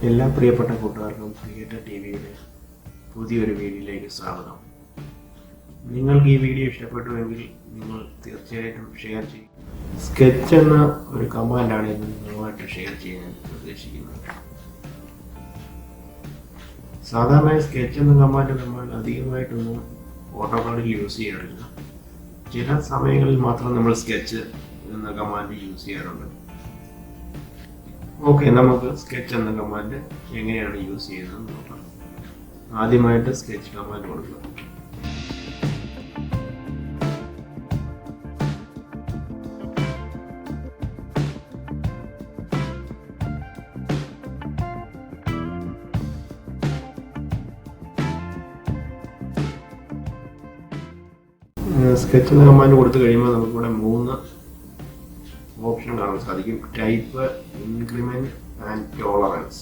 എല്ലാ പ്രിയപ്പെട്ട കൂട്ടുകാർക്കും ക്രിയേറ്റർ ടിവിയുടെ പുതിയൊരു വീഡിയോയിലേക്ക് സ്വാഗതം. നിങ്ങൾക്ക് ഈ വീഡിയോ ഇഷ്ടപ്പെട്ടുവെങ്കിൽ നിങ്ങൾ തീർച്ചയായിട്ടും ഷെയർ ചെയ്യും. സ്കെച്ച് എന്ന ഒരു കമാൻഡാണ് ഇന്ന് നിങ്ങളുമായിട്ട് ഷെയർ ചെയ്യാൻ ഉദ്ദേശിക്കുന്നത്. സാധാരണ സ്കെച്ച് എന്ന കമാൻഡ് നമ്മൾ അധികമായിട്ടൊന്നും ഓട്ടോകാഡിൽ യൂസ് ചെയ്യാറില്ല. ചില സമയങ്ങളിൽ മാത്രം നമ്മൾ സ്കെച്ച് എന്ന കമാൻഡ് യൂസ് ചെയ്യാറുണ്ട്. ഓക്കെ, നമുക്ക് സ്കെച്ച് എന്ന കമാൻഡ് എങ്ങനെയാണ് യൂസ് ചെയ്യുന്നത് നോക്കാം. ആദ്യമായിട്ട് സ്കെച്ച് കമാൻഡ് കൊടുക്കുക. സ്കെച്ച് എന്ന കമാൻഡ് കൊടുത്തു കഴിയുമ്പോൾ നമുക്കിവിടെ 3 ഓപ്ഷൻ കാണാൻ സാധിക്കും. Type, increment and tolerance.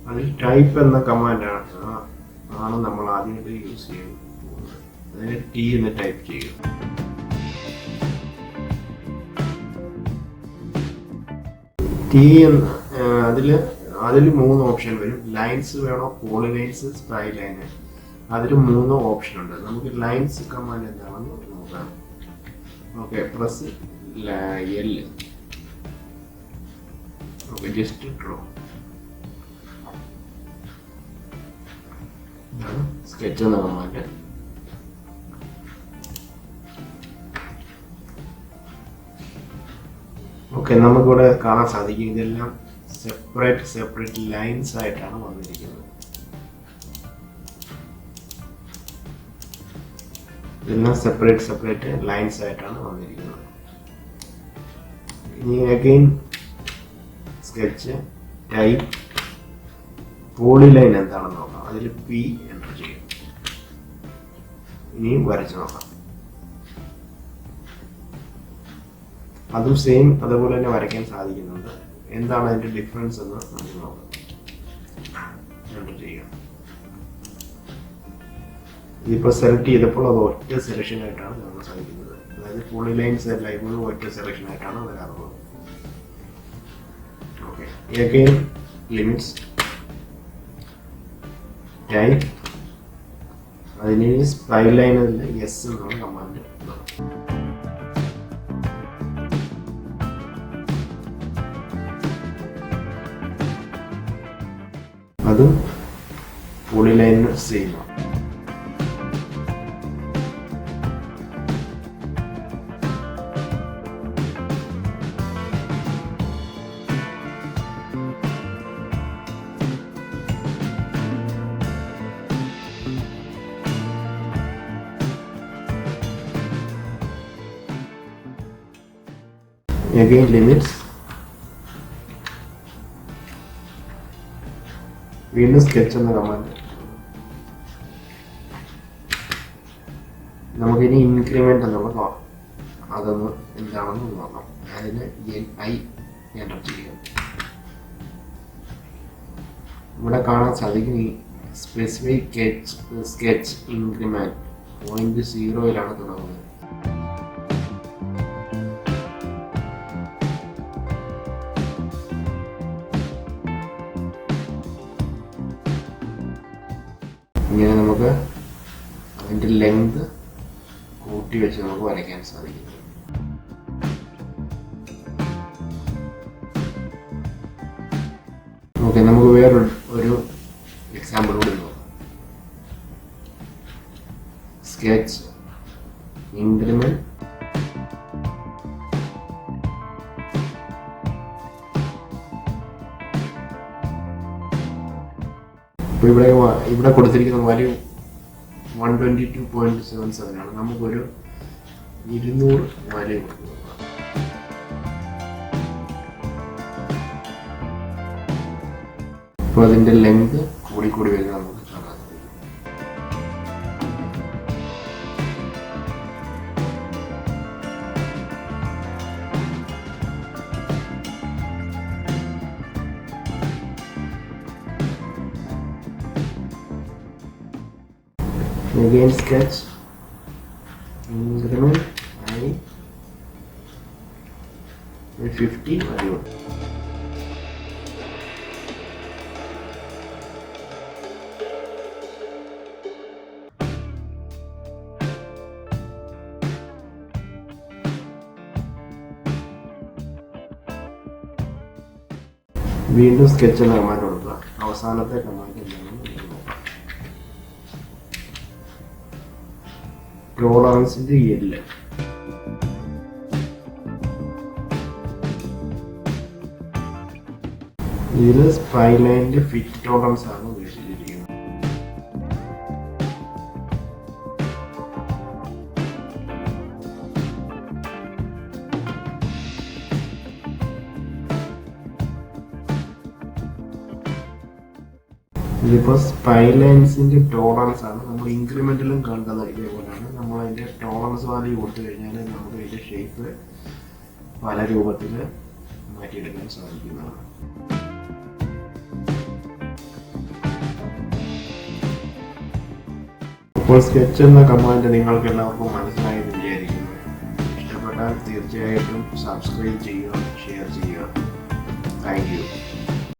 അതിൽ ടൈപ്പ് എന്ന കമാൻഡാണ് നമ്മൾ ആദ്യമായിട്ട് യൂസ് ചെയ്യാൻ പോകുന്നത്. അതിന് ടി എന്ന് ടൈപ്പ് ചെയ്യുക. ടി അതിൽ 3 ഓപ്ഷൻ വരും. ലൈൻസ് വേണോ, പോളിലൈൻസ്, സ്പൈ ലൈന്. അതിൽ 3 ഓപ്ഷൻ ഉണ്ട്. നമുക്ക് ലൈൻസ് കമാൻഡ് എന്താണെന്ന് നോക്കാം. Okay, press L. Okay, just draw. Sketch എന്ന കമാൻഡ്. ഓക്കെ, നമുക്കിവിടെ കാണാൻ സാധിക്കും ഇതെല്ലാം സെപ്പറേറ്റ് ലൈൻസ് ആയിട്ടാണ് വന്നിരിക്കുന്നത്. ഇതെല്ലാം സെപ്പറേറ്റ് ലൈൻസ് ആയിട്ടാണ് വന്നിരിക്കുന്നത്. ഇനി അഗൈൻ സ്കെച്ച്, ടൈപ്പ്, പോളിലൈൻ എന്താണെന്ന് നോക്കാം. അതിൽ പി എൻ്റർ ചെയ്യും. ഇനിയും വരച്ച് നോക്കാം. അതും സെയിം അതുപോലെ തന്നെ വരയ്ക്കാൻ സാധിക്കുന്നുണ്ട്. എന്താണ് അതിൻ്റെ ഡിഫറൻസ് എന്ന് നമുക്ക് നോക്കാം. എൻ്റർ ചെയ്യുക. ഇതിപ്പോൾ സെലക്ട് ചെയ്തപ്പോൾ അത് ഒറ്റ സെലക്ഷൻ ആയിട്ടാണ് കാണാൻ സാധിക്കുന്നത്. അതായത് പോളിലൈൻസ് എല്ലാം ഇപ്പോഴും ഒറ്റ സെലക്ഷൻ ആയിട്ടാണ് വരാറുള്ളത്. ഓക്കെ, അഗൈൻ ലിമിറ്റ്സ്, ടൈപ്പ്, അതിന് സ്പൈ ലൈനിൽ എസ് എന്നുള്ള കമാൻഡ്. അതും പോളിലൈനിന് സെയിം ആണ്. Again limits, വീണ്ടും സ്കെച്ച് എന്ന കമാൻഡ്. നമുക്കിനി ഇൻക്രിമെന്റ് എന്നുള്ള അതൊന്ന് എന്താണെന്ന് നോക്കാം. അതിന് I എൻ്റർ ചെയ്യുക. ഇവിടെ കാണാൻ സാധിക്കും ഈ സ്പെസിഫിക് സ്കെച്ച് ഇൻക്രിമെന്റ് 0.0 തുടങ്ങുന്നത്. ഇങ്ങനെ നമുക്ക് അതിൻ്റെ ലെങ്ത് കൂട്ടി വെച്ച് നമുക്ക് വരയ്ക്കാൻ സാധിക്കും. ഓക്കെ, നമുക്ക് വേറൊരു എക്സാമ്പിൾ കൂടി നോക്കാം. സ്കെച്ച്, ഇൻക്രിമെന്റ്, ഇവിടെ കൊടുത്തിരിക്കുന്ന വാല്യൂ 122.77 ആണ്. നമുക്കൊരു 200 വാല്യൂ കൊടുക്കുക. അപ്പോൾ അതിൻ്റെ ലെങ്ത് കൂടി വരുന്നത് നമുക്ക് കാണാൻ സാധിക്കും. Again sketch, increment I 50 value. വീണ്ടും സ്കെച്ച് എന്ന കമാൻഡ് കൊടുക്കുക. അവസാനത്തെ കമാൻഡ് എന്താണെന്ന് നോക്കാം. ടോളറൻസിന്റെ L. ഇതിൽ സ്പൈലൈനിന്റെ ഫിറ്റ് ടോളറൻസ് ആണ് ഉദ്ദേശിച്ചിരിക്കുന്നത്. ഇതിപ്പോൾ സ്പൈലൈൻസിന്റെ ടോളറൻസ് ആണ്. നമ്മൾ ഇൻക്രിമെന്റിലും കണ്ടത് ഇതേപോലെയാണ്. നമ്മൾ അതിന്റെ ടോളറൻസ് വാല്യൂ കൊടുത്തു കഴിഞ്ഞാൽ നമുക്ക് അതിന്റെ ഷേപ്പ് പല രൂപത്തിൽ മാറ്റിയെടുക്കാൻ സാധിക്കുന്നതാണ്. ഇപ്പോൾ സ്കെച്ച് എന്ന കമാൻഡ് നിങ്ങൾക്ക് എല്ലാവർക്കും മനസ്സിലായെന്ന് വിചാരിക്കുന്നു. ഇഷ്ടപ്പെട്ടാൽ തീർച്ചയായിട്ടും സബ്സ്ക്രൈബ് ചെയ്യുക, ഷെയർ ചെയ്യുക. Thank you.